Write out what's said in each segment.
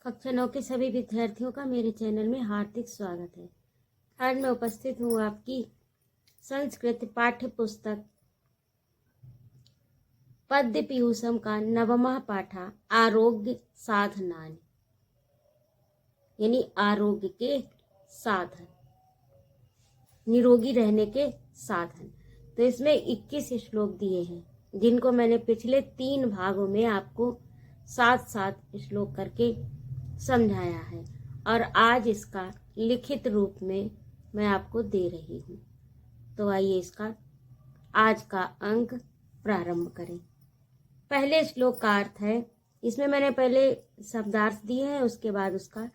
कक्षा 9 के सभी विद्यार्थियों का मेरे चैनल में हार्दिक स्वागत है। आज मैं उपस्थित हूँ आपकी संस्कृत पाठ्य पुस्तक पद्य पीयूषम का नवमः पाठा आरोग्य साधनानि, यानी आरोग्य के साधन, निरोगी रहने के साधन। तो इसमें 21 श्लोक दिए हैं, जिनको मैंने पिछले 3 भागों में आपको 7-7 श्लोक करके समझाया है और आज इसका लिखित रूप में मैं आपको दे रही हूँ। तो आइए इसका आज का अंक प्रारंभ करें। पहले श्लोक का अर्थ है, इसमें मैंने पहले शब्दार्थ दिए हैं, उसके बाद उसका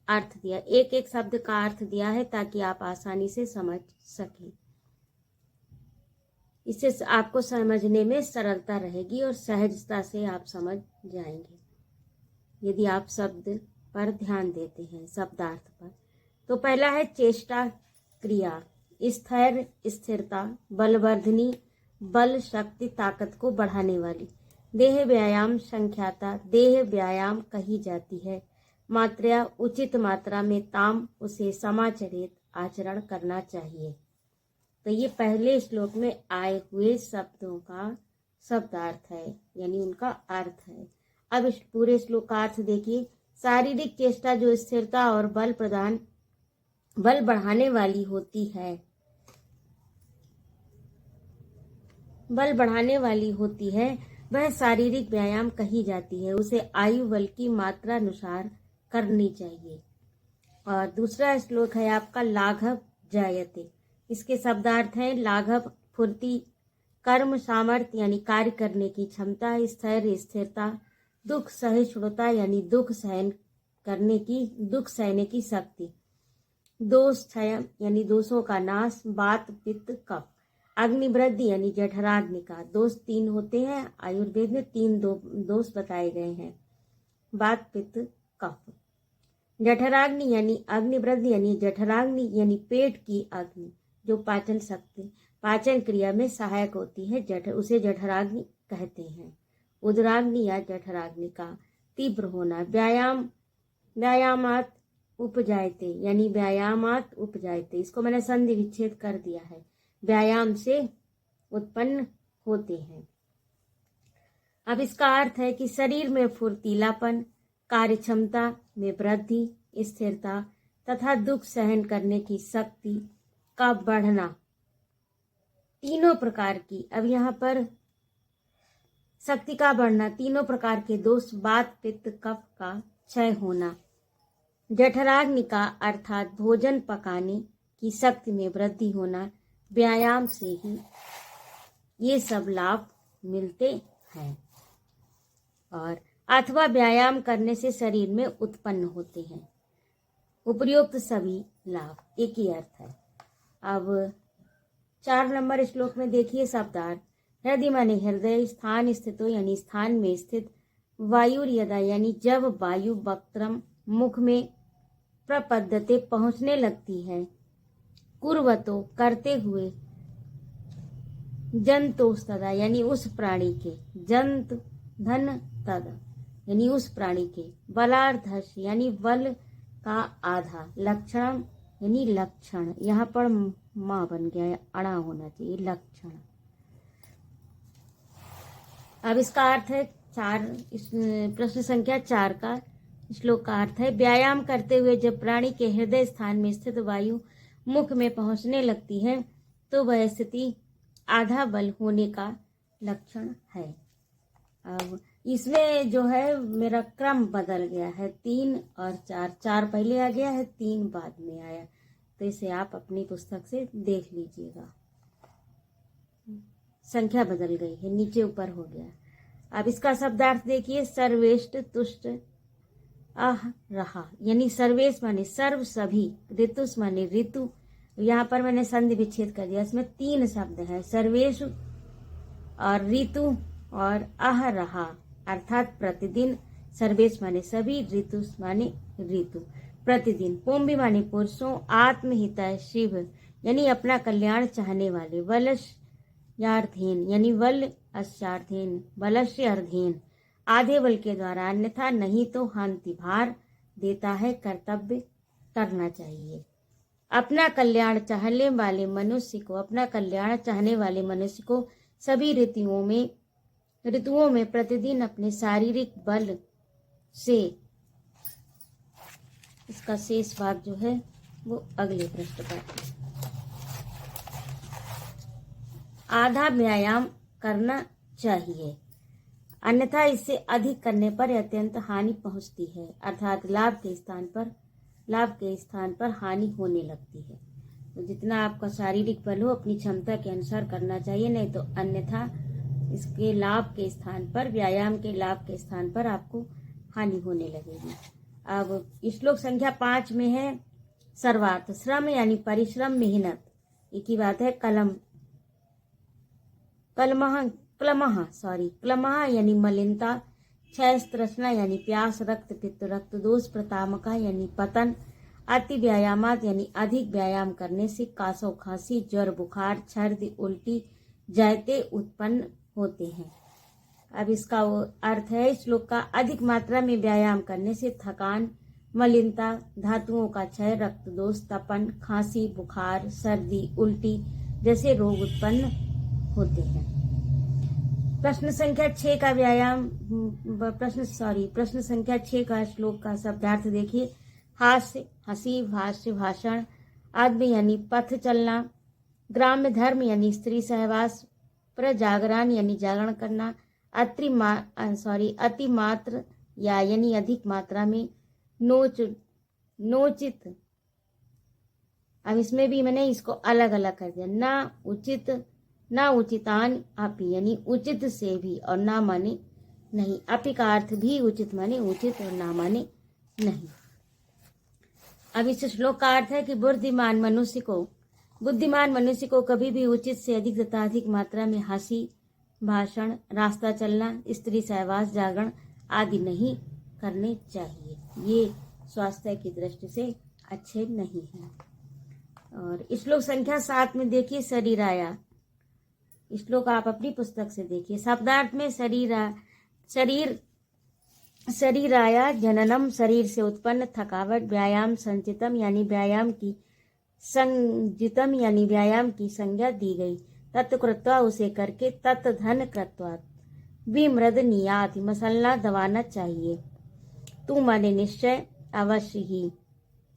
अर्थ दिया। एक एक शब्द का अर्थ दिया है ताकि आप आसानी से समझ सकें। इससे आपको समझने में सरलता रहेगी और सहजता से आप समझ जाएंगे यदि आप शब्द पर ध्यान देते हैं, शब्दार्थ पर। तो पहला है चेष्टा क्रिया, स्थिर, स्थिरता, बलवर्धनी, बल, शक्ति, ताकत को बढ़ाने वाली। देह व्यायाम संख्याता, देह व्यायाम कही जाती है। मात्रा, उचित मात्रा में ताम, उसे समाचरित आचरण करना चाहिए। तो ये पहले श्लोक में आए हुए शब्दों का शब्दार्थ है, यानी उनका अर्थ है। अब इस पूरे श्लोक का अर्थ देखिए। शारीरिक चेष्टा जो स्थिरता और बल बढ़ाने वाली होती है, वह शारीरिक व्यायाम कही जाती है। उसे आयु बल की मात्रा अनुसार करनी चाहिए। और दूसरा श्लोक है आपका लाघव जायते। इसके शब्दार्थ हैं लाघव फुर्ती, कर्म सामर्थ्य यानी कार्य करने की क्षमता, स्थिर स्थिरता, दुख सहिष्णुता यानी दुख सहने की शक्ति, दोष क्षय यानी दोषों का नाश, वात पित्त कफ, अग्निवृद्धि यानी जठराग्नि का। दोष 3 होते हैं, आयुर्वेद में 3 दोष बताए गए हैं, वात पित्त कफ। जठराग्नि यानी अग्निवृद्धि यानी जठराग्नि यानी पेट की अग्नि जो पाचन क्रिया में सहायक होती है, उसे जठराग्नि कहते हैं। उदराग्नि या जठराग्नि का तीव्र होना। व्यायामात उपजायते यानी व्यायामात उपजायते, इसको मैंने संधि विच्छेद कर दिया है, व्यायाम से उत्पन्न होते हैं। अब इसका अर्थ है कि शरीर में फुर्तीलापन, कार्य क्षमता में वृद्धि, स्थिरता तथा दुख सहन करने की शक्ति का बढ़ना, तीनों प्रकार की। अब यहाँ पर शक्ति का बढ़ना, तीनों प्रकार के दोष, वात पित्त कफ का क्षय होना, जठराग्नि का अर्थात भोजन पकाने की शक्ति में वृद्धि होना, व्यायाम से ही ये सब लाभ मिलते हैं। और अथवा व्यायाम करने से शरीर में उत्पन्न होते हैं। उपर्युक्त सभी लाभ एक ही अर्थ है। अब 4 नंबर श्लोक में देखिए शब्दार्थ। हृदय माने हृदय, स्थान स्थितो यानी स्थान में स्थित, वायुर्यदा यानी जब वायु वक्त्रम मुख में प्रपद्यते पहुंचने लगती है, कुर्वतो करते हुए, जंतोस्तदा यानी उस प्राणी के, जंत धन तद यानी उस प्राणी के, बलार्धस यानी बल का आधा, लक्षण यानी लक्षण, यहाँ पर मां बन गया है, अणा होना चाहिए, लक्षण। अब इसका अर्थ है 4, प्रश्न संख्या 4 का श्लोक का अर्थ है व्यायाम करते हुए जब प्राणी के हृदय स्थान में स्थित वायु मुख में पहुंचने लगती है तो वह स्थिति आधा बल होने का लक्षण है। अब इसमें जो है मेरा क्रम बदल गया है, 3 और 4 पहले आ गया है, 3 बाद में आया, तो इसे आप अपनी पुस्तक से देख लीजिएगा, संख्या बदल गई है, नीचे ऊपर हो गया। अब इसका शब्दार्थ देखिए। सर्वेष्ट तुष्ट आह रहा यानी सर्वेश माने सर्व सभी, ऋतुस माने ऋतु, यहाँ पर मैंने संधि विच्छेद कर दिया। इसमें 3 शब्द हैं, सर्वेश और ऋतु और आह रहा अर्थात प्रतिदिन। सर्वेश माने सभी, ऋतुस माने ऋतु, प्रतिदिन। पुंभी माने पुरुषों, आत्महिता शिव यानी अपना कल्याण चाहने वाले, वलश यार्थेन यानी वल अस्यार्थेन, बलस्य अर्धेन आधे बल के द्वारा, अन्यथा नहीं तो हांति भार देता है, कर्तव्य करना चाहिए। अपना कल्याण चाहने वाले मनुष्य को सभी ऋतुओं में प्रतिदिन अपने शारीरिक बल से, इसका शेष भाग जो है वो अगले पृष्ठ पर, आधा व्यायाम करना चाहिए, अन्यथा इससे अधिक करने पर अत्यंत हानि पहुंचती है, अर्थात लाभ के स्थान पर हानि होने लगती है। तो जितना आपका शारीरिक बल हो अपनी क्षमता के अनुसार करना चाहिए, नहीं तो अन्यथा इसके लाभ के स्थान पर, व्यायाम के लाभ के स्थान पर आपको हानि होने लगेगी। अब श्लोक संख्या 5 में है सर्वार्थ, श्रम यानी परिश्रम, मेहनत, एक ही बात है। क्लमः यानी मलिनता, क्षय तृष्णा यानी प्यास, रक्त पित्त रक्त दोष, प्रतामका यानी पतन, अति व्यायामात यानी अधिक व्यायाम करने से कासव, खांसी, ज्वर, बुखार, छर्दी, उल्टी जैते उत्पन्न होते हैं। अब इसका वो अर्थ है श्लोक का, अधिक मात्रा में व्यायाम करने से थकान, मलिनता, धातुओं का क्षय, रक्त दोष, तपन, खांसी, बुखार, सर्दी, उल्टी जैसे रोग उत्पन्न होते हैं। प्रश्न संख्या 6 का श्लोक का शब्दार्थ देखिए। हास्य, हंसी, भाष्य, भाषण, आदमी यानी पथ चलना, ग्राम्य धर्म यानी स्त्री सहवास, प्रजागरण यानी जागरण करना, अति मात्र यानी अधिक मात्रा में, नोचित। अब इसमें भी मैंने इसको अलग अलग कर दिया, ना उचितान अपि यानी उचित से भी और ना माने नहीं, अपि का अर्थ भी उचित माने उचित और ना माने नहीं। अब इस श्लोक का अर्थ है कि बुद्धिमान मनुष्य को कभी भी उचित से अधिक तथा अधिक मात्रा में हंसी, भाषण, रास्ता चलना, स्त्री सहवास, जागरण आदि नहीं करने चाहिए। ये स्वास्थ्य की दृष्टि से अच्छे नहीं हैं। और श्लोक संख्या 7 में देखिए शरीराया, श्लोक आप अपनी पुस्तक से देखिए। शब्दार्थ में शरीराया जननम, शरीर से उत्पन्न थकावट, व्यायाम संचितम यानी व्यायाम की संज्ञा दी गई, तत्कृत्वा उसे करके, तत्धन कृत्वा, विमृद नियात मसलना दबाना चाहिए, तू माने निश्चय अवश्य ही,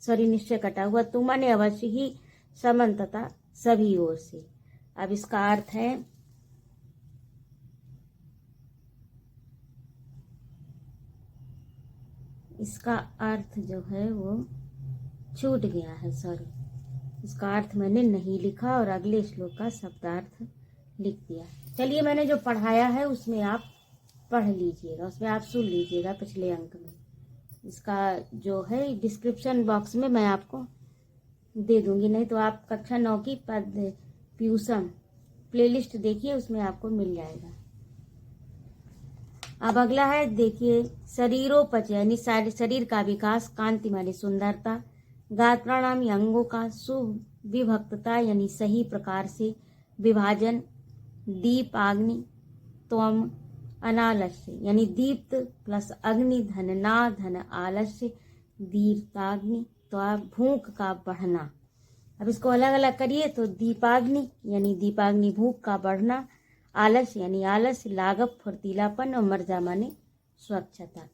निश्चय कटा हुआ, तू माने अवश्य ही, समन्तता सभी ओर से। अब इसका अर्थ है जो है वो छूट गया है, इसका अर्थ मैंने नहीं लिखा और अगले श्लोक का शब्दार्थ लिख दिया। चलिए मैंने जो पढ़ाया है उसमें आप पढ़ लीजिएगा, उसमें आप सुन लीजिएगा पिछले अंक में। इसका जो है डिस्क्रिप्शन बॉक्स में मैं आपको दे दूंगी, नहीं तो आप कक्षा 9 की पीयूषम प्लेलिस्ट देखिए, उसमें आपको मिल जाएगा। अब अगला है देखिए शरीरोपच यानी शरीर का विकास, कांति माने सुंदरता, गात्र प्राणायाम अंगों का सुविभक्तता यानी सही प्रकार से विभाजन, दीप अग्नि त्वम अनालस्य यानी दीप्त प्लस अग्नि, धन ना धन आलस्य, दीप्ताग्नि त्वा भूख का बढ़ना। अब इसको अलग अलग करिए तो दीपाग्नि यानी दीपाग्नि भूख का बढ़ना, आलस्य यानी आलस्य, लाघव फुर्तीलापन और मर्जा माने स्वच्छता।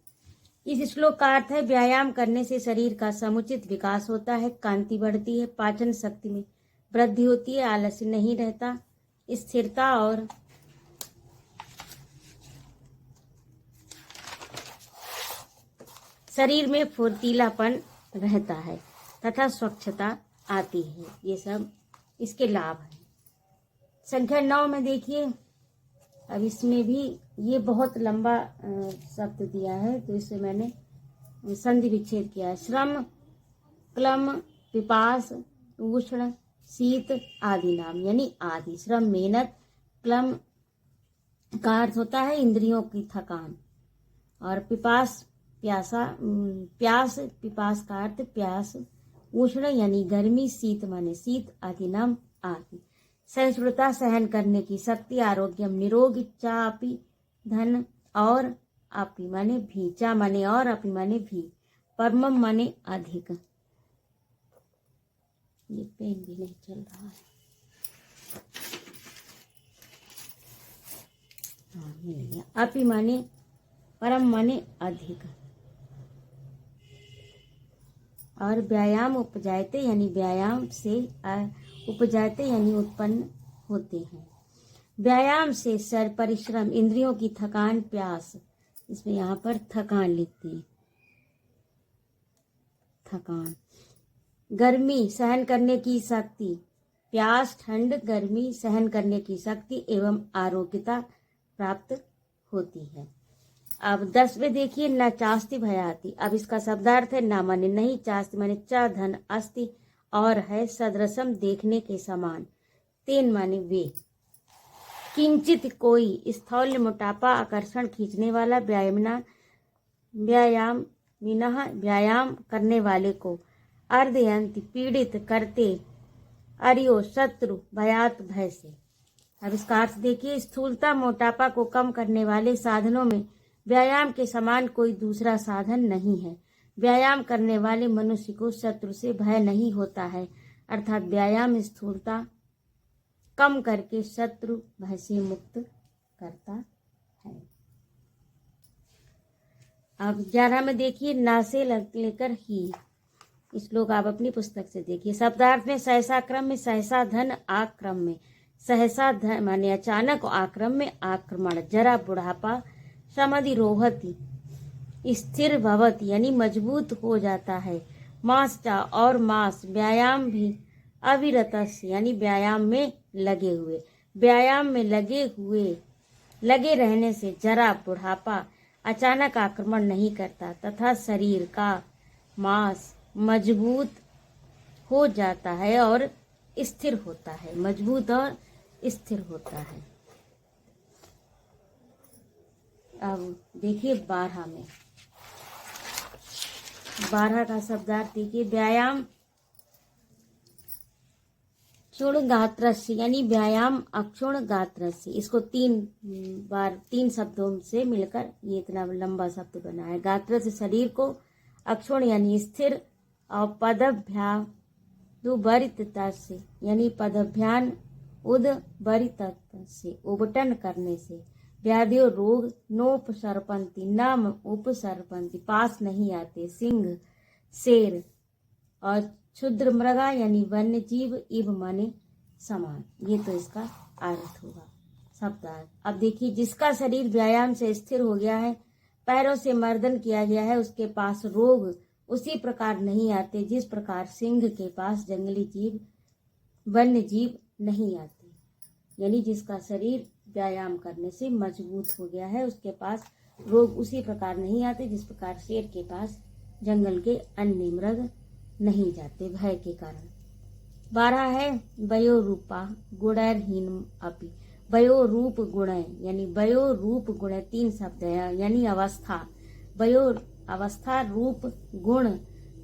इस श्लोक का अर्थ है व्यायाम करने से शरीर का समुचित विकास होता है, कांति बढ़ती है, पाचन शक्ति में वृद्धि होती है, आलस्य नहीं रहता, स्थिरता और शरीर में फुर्तीलापन रहता है तथा स्वच्छता आती है। ये सब इसके लाभ हैं। संख्या 9 में देखिए, अब इसमें भी ये बहुत लंबा शब्द दिया है तो इससे मैंने संधि विच्छेद किया है। श्रम, क्लम, पिपास, उष्ण, शीत आदि नाम यानी आदि। श्रम मेहनत, क्लम का अर्थ होता है इंद्रियों की थकान, और पिपास प्यास, पिपास का अर्थ प्यास, उष्ण यानी गर्मी, शीत माने शीत आदि नाम आदि। सहिष्णुता सहन करने की शक्ति, आरोग्यम निरोग, चापि धन और अपि माने भी, चा माने और अपि माने भी, परमम माने अधिक। ये पेन भी नहीं चल रहा है। हाँ, मिल गया। अपि माने परम माने अधिक, और व्यायाम उपजायते यानी व्यायाम से उपजायते यानी उत्पन्न होते हैं। व्यायाम से शर परिश्रम, इंद्रियों की थकान, प्यास, इसमें यहाँ पर थकान लिखते हैं, थकान, गर्मी सहन करने की शक्ति, प्यास ठंड गर्मी सहन करने की शक्ति एवं आरोग्यता प्राप्त होती है। अब 10 में देखिए, न चास्ति भयाति। अब इसका शब्दार्थ है न माने नहीं, चास्ति माने च धन अस्ति, और है सदृशम देखने के समान, तेन माने वे, किंचित कोई, स्थौल्य मोटापा आकर्षण खींचने वाला, व्यायाम करने वाले को, अर्धयंत पीड़ित करते, अरियो शत्रु भयात भय से। अब इसका अर्थ देखिए, स्थूलता मोटापा को कम करने वाले साधनों में व्यायाम के समान कोई दूसरा साधन नहीं है। व्यायाम करने वाले मनुष्य को शत्रु से भय नहीं होता है, अर्थात व्यायाम स्थूलता कम करके शत्रु भय से मुक्त करता है। अब 11 में देखिए, ना से लेकर ही, इस श्लोक आप अपनी पुस्तक से देखिए। शब्दार्थ में सहसा क्रम में, सहसा धन आक्रम में, सहसा धन माने अचानक, आक्रम में आक्रमण, जरा बुढ़ापा, समाधि रोहती स्थिर भवती यानी मजबूत हो जाता है, मास्टा और मास व्यायाम भी, अविरतस यानी व्यायाम में लगे हुए, व्यायाम में लगे रहने से जरा बुढ़ापा अचानक आक्रमण नहीं करता तथा शरीर का मांस मजबूत हो जाता है और स्थिर होता है, मजबूत और स्थिर होता है। अब देखिए 12 में, 12 का शब्दार्थ देखिए, व्यायाम क्षुण गात्रस्य यानी व्यायाम अक्षुण गात्रस्य। इसको 3 शब्दों से मिलकर ये इतना लंबा शब्द बना है। गात्रस्य शरीर को, अक्षुण यानी स्थिर, और पदभ्यादुबरितता से यानी पदभ्यान उदबरितता से उबटन करने से, व्याधियों रोग, नोपसर्पंती न उपसर्पंती पास नहीं आते, सिंह शेर, और क्षुद्र मृगा यानी वन्य जीव, इव माने समान। ये तो इसका अर्थ होगा शब्दार्थ। अब देखिए, जिसका शरीर व्यायाम से स्थिर हो गया है, पैरों से मर्दन किया गया है, उसके पास रोग उसी प्रकार नहीं आते जिस प्रकार सिंह के पास जंगली जीव वन्य जीव नहीं आते। यानी जिसका शरीर व्यायाम करने से मजबूत हो गया है, उसके पास रोग उसी प्रकार नहीं आते जिस प्रकार शेर के पास जंगल के अन्य मृग नहीं जाते भय के कारण। 12 है वयो रूपा गुणैरहीन अपि, वयो रूप गुण यानी वयो रूप गुण 3 शब्द है, यानी अवस्था, वयो अवस्था, रूप गुण,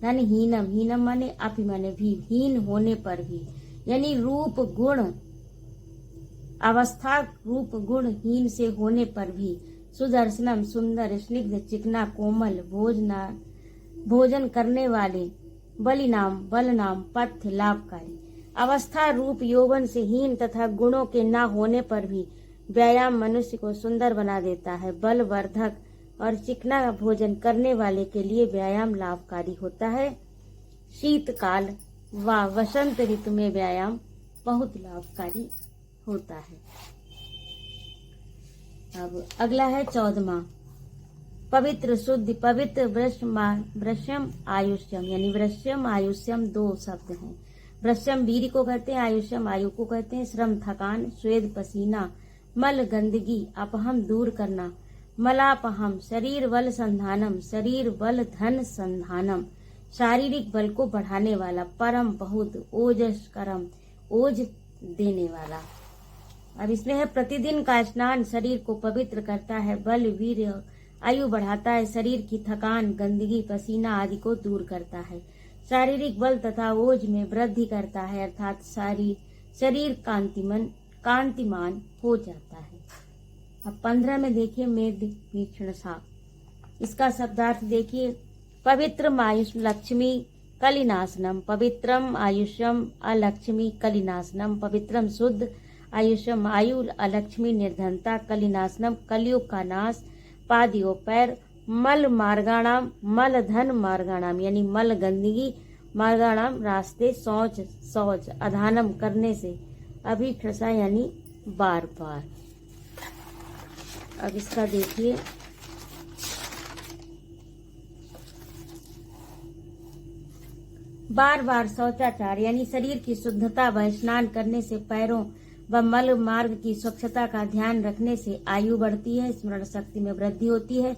धन हीनम, हीनम माने अपि माने भी, हीन होने पर भी, यानी रूप गुण अवस्था, रूप गुण हीन से होने पर भी, सुदर्शनम सुंदर, स्निग्ध चिकना कोमल, भोजन करने वाले, बल नाम पथ्य लाभकारी। अवस्था रूप यौवन से हीन तथा गुणों के न होने पर भी व्यायाम मनुष्य को सुंदर बना देता है। बलवर्धक और चिकना भोजन करने वाले के लिए व्यायाम लाभकारी होता है। शीतकाल व वसंत ऋतु में व्यायाम बहुत लाभकारी होता है। अब अगला है 14वां, पवित्र शुद्ध पवित्र, वृश्यम आयुष्यम, यानी वृश्यम आयुष्यम 2 शब्द हैं। वृश्यम वीर को कहते हैं, आयुष्यम आयु को कहते हैं। श्रम थकान, स्वेद पसीना, मल गंदगी, अपहम दूर करना, मलापहम शरीर बल संधानम, शरीर बल धन संधानम, शारीरिक बल को बढ़ाने वाला, परम बहुत, ओजस्करम ओज देने वाला। अब इसमें है प्रतिदिन का स्नान शरीर को पवित्र करता है, बल वीर आयु बढ़ाता है, शरीर की थकान गंदगी पसीना आदि को दूर करता है, शारीरिक बल तथा ओज में वृद्धि करता है, अर्थात शरीर कांतिमान हो जाता है। अब 15 में देखिए मेद वीक्षण सा, इसका शब्दार्थ देखिए, पवित्रम आयुष लक्ष्मी कलिनाशनम, पवित्रम आयुष्यम अलक्ष्मी कलिनाशनम, पवित्रम शुद्ध आयुष्यम आयु अलक्ष्मी निर्धनता कलिनाशनम, कलयुग का नाश, पादियों पैर, मल मार्गाणाम, मल धन मार्गाणाम यानी मल गंदगी, मार्गाणाम रास्ते, शौच शौच, अधानम करने से, अभिक्षसा यानी बार बार। अब इसका देखिए, बार बार शौचाचार यानी शरीर की शुद्धता व स्नान करने से, पैरों व मल मार्ग की स्वच्छता का ध्यान रखने से आयु बढ़ती है, स्मरण शक्ति में वृद्धि होती है,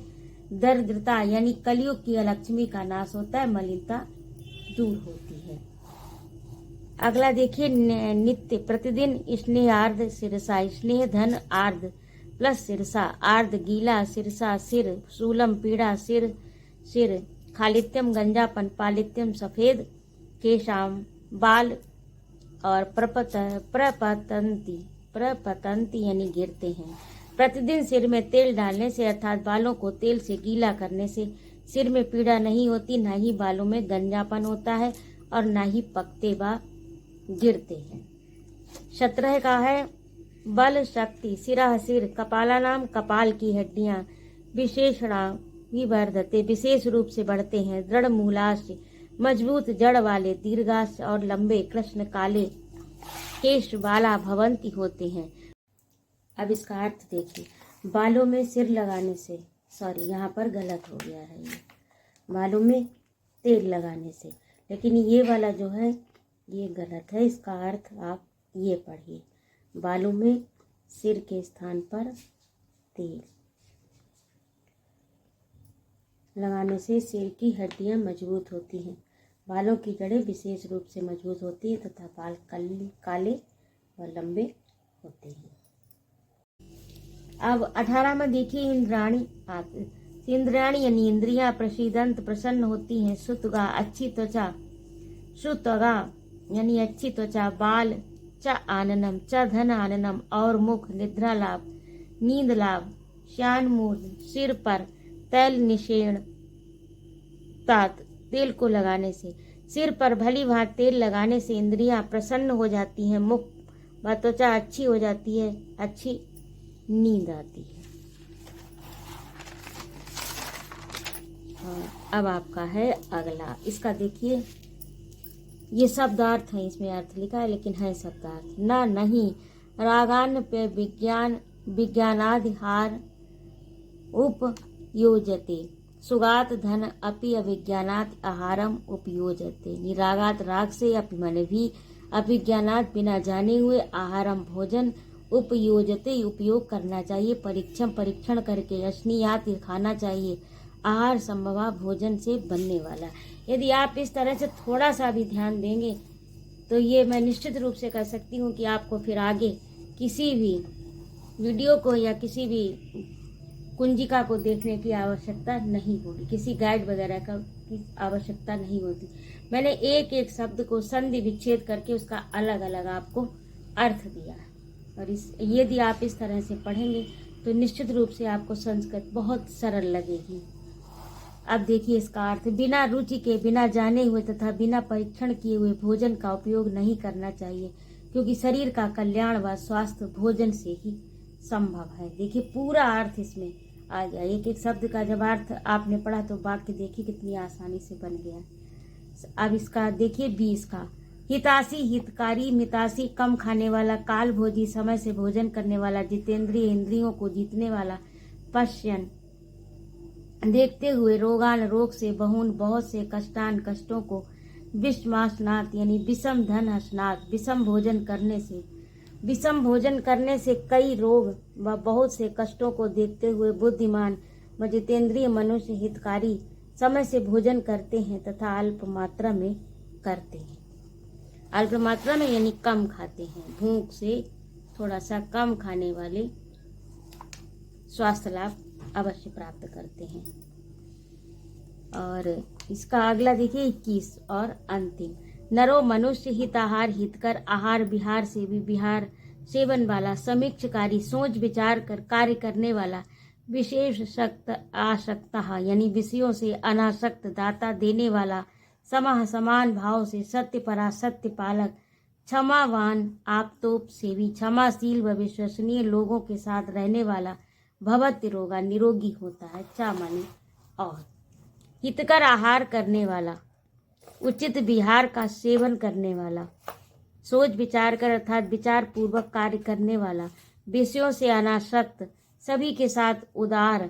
दरिद्रता यानी कलयुग की अलक्ष्मी का नाश होता है, मलिनता दूर होती है। अगला देखिए, नित्य प्रतिदिन स्नेह आर्ध सिरसा, स्नेह धन आर्ध प्लस सिरसा, आर्ध गीला सिरसा सिर, शूलम पीड़ा सिर सिर, खालित्यम गंजापन, पालित्यम सफेद केशाम बाल, और प्रपतंती यानी गिरते हैं। प्रतिदिन सिर में तेल डालने से अर्थात बालों को तेल से गीला करने से सिर में पीड़ा नहीं होती, न ही बालों में गंजापन होता है और न ही पकते व गिरते हैं। 17 का है बल शक्ति, सिरा सिर, कपाला नाम कपाल की हड्डियां, विशेषणा विवर्धते विशेष रूप से बढ़ते हैं, दृढ़ मूलाश्य मजबूत जड़ वाले, दीर्घाश और लंबे कृष्ण काले केश वाला भवंती होते हैं। अब इसका अर्थ देखिए, बालों में सिर लगाने से, सॉरी यहाँ पर गलत हो गया है, ये बालों में तेल लगाने से, लेकिन ये वाला जो है ये गलत है। इसका अर्थ आप ये पढ़िए, बालों में सिर के स्थान पर तेल लगाने से सिर की हड्डियां मजबूत होती हैं, बालों की जड़ें विशेष रूप से मजबूत होती है तथा बाल काले व लंबे होते हैं। अब 18 में देखिए, इंद्राणी यानी इंद्रियां प्रशीदंत प्रसन्न होती हैं, सुतगा अच्छी त्वचा, सुतगा यानी अच्छी त्वचा, बाल च आननम, च धन आननम और मुख, निद्रा लाभ नींद लाभ, श्यान मूर्ध सिर पर तैल निषेण तात तेल को लगाने से, सिर पर भली भांति तेल लगाने से इंद्रियां प्रसन्न हो जाती हैं, मुख व त्वचा अच्छी हो जाती है, अच्छी नींद आती है। अब आपका है अगला, इसका देखिए, ये शब्दार्थ है, इसमें अर्थ लिखा है लेकिन है शब्दार्थ। न नहीं रागान पे विज्ञानाधिहार उपयोजते, सुगात धन अपि अभिज्ञानात आहारम उपयोजते, निरागात राग से अपि मन भी, अभिज्ञानात बिना जाने हुए, आहारम भोजन, उपयोजते उपयोग करना चाहिए, परीक्षण करके, अश्नीयात खाना चाहिए, आहार संभवा भोजन से बनने वाला। यदि आप इस तरह से थोड़ा सा भी ध्यान देंगे तो ये मैं निश्चित रूप से कह सकती हूँ कि आपको फिर आगे किसी भी वीडियो को या किसी भी कुंजिका को देखने की आवश्यकता नहीं होगी, किसी गाइड वगैरह का की आवश्यकता नहीं होती। मैंने एक एक शब्द को संधि विच्छेद करके उसका अलग अलग आपको अर्थ दिया है, और यदि आप इस तरह से पढ़ेंगे तो निश्चित रूप से आपको संस्कृत बहुत सरल लगेगी। अब देखिए इसका अर्थ, बिना रुचि के, बिना जाने हुए तथा बिना परीक्षण किए हुए भोजन का उपयोग नहीं करना चाहिए, क्योंकि शरीर का कल्याण व स्वास्थ्य भोजन से ही संभव है। देखिए पूरा अर्थ इसमें आ गया, एक एक शब्द का जब अर्थ आपने पढ़ा तो वाक्य देखिए कितनी आसानी से बन गया। अब इसका देखिए 20 का, हितासी हितकारी, मितासी कम खाने वाला, काल भोजी समय से भोजन करने वाला, जितेंद्रिय इंद्रियों को जीतने वाला, पश्यन देखते हुए, रोगान रोग से, बहुन बहुत से, कष्टान कष्टों को, विषमासनाथ यानी विषम धन हसनाथ, विषम भोजन करने से कई रोग व बहुत से कष्टों को देखते हुए बुद्धिमान व जितेंद्रिय मनुष्य हितकारी समय से भोजन करते हैं तथा अल्प मात्रा में करते हैं। अल्प मात्रा में यानी कम खाते हैं, भूख से थोड़ा सा कम खाने वाले स्वास्थ्य लाभ अवश्य प्राप्त करते हैं। और इसका अगला देखिए 21 और अंतिम, नरो मनुष्य हिताहार हितकर, आहार विहार से भी विहार सेवन वाला, समीक्षकारी सोच विचार कर कार्य करने वाला, विशेष शक्त आसक्ता यानी विषयों से अनासक्त, दाता देने वाला, समः समान भाव से, सत्य परा सत्य पालक, क्षमावान आपतोप सेवी, क्षमाशील व विश्वसनीय लोगों के साथ रहने वाला, भवत्य रोगा निरोगी होता है। चा माने और, हितकर आहार करने वाला, उचित विहार का सेवन करने वाला, सोच विचार कर अर्थात विचार पूर्वक कार्य करने वाला, विषयों से अनासक्त, सभी के साथ उदार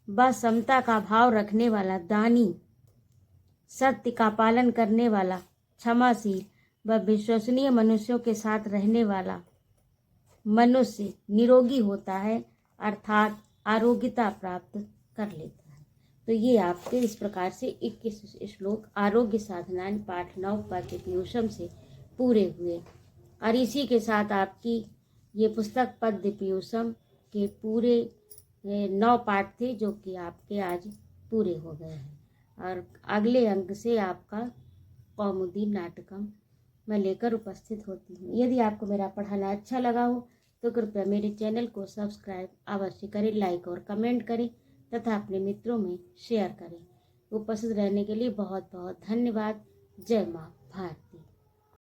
व समता का भाव रखने वाला, दानी, सत्य का पालन करने वाला, क्षमाशील व विश्वसनीय मनुष्यों के साथ रहने वाला मनुष्य निरोगी होता है अर्थात आरोग्यता प्राप्त कर लेता है। तो ये आपके इस प्रकार से 21 श्लोक आरोग्य साधनाएं पाठ 9 पद्य पीयूषम से पूरे हुए और इसी के साथ आपकी ये पुस्तक पद्य पीयूषम के पूरे 9 पाठ थे जो कि आपके आज पूरे हो गए हैं। और अगले अंक से आपका कौमुदी नाटकम मैं लेकर उपस्थित होती हूँ। यदि आपको मेरा पढ़ाना अच्छा लगा हो तो कृपया मेरे चैनल को सब्सक्राइब अवश्य करें, लाइक और कमेंट करें तथा अपने मित्रों में शेयर करें। उपस्थित रहने के लिए बहुत बहुत धन्यवाद। जय माँ भारत।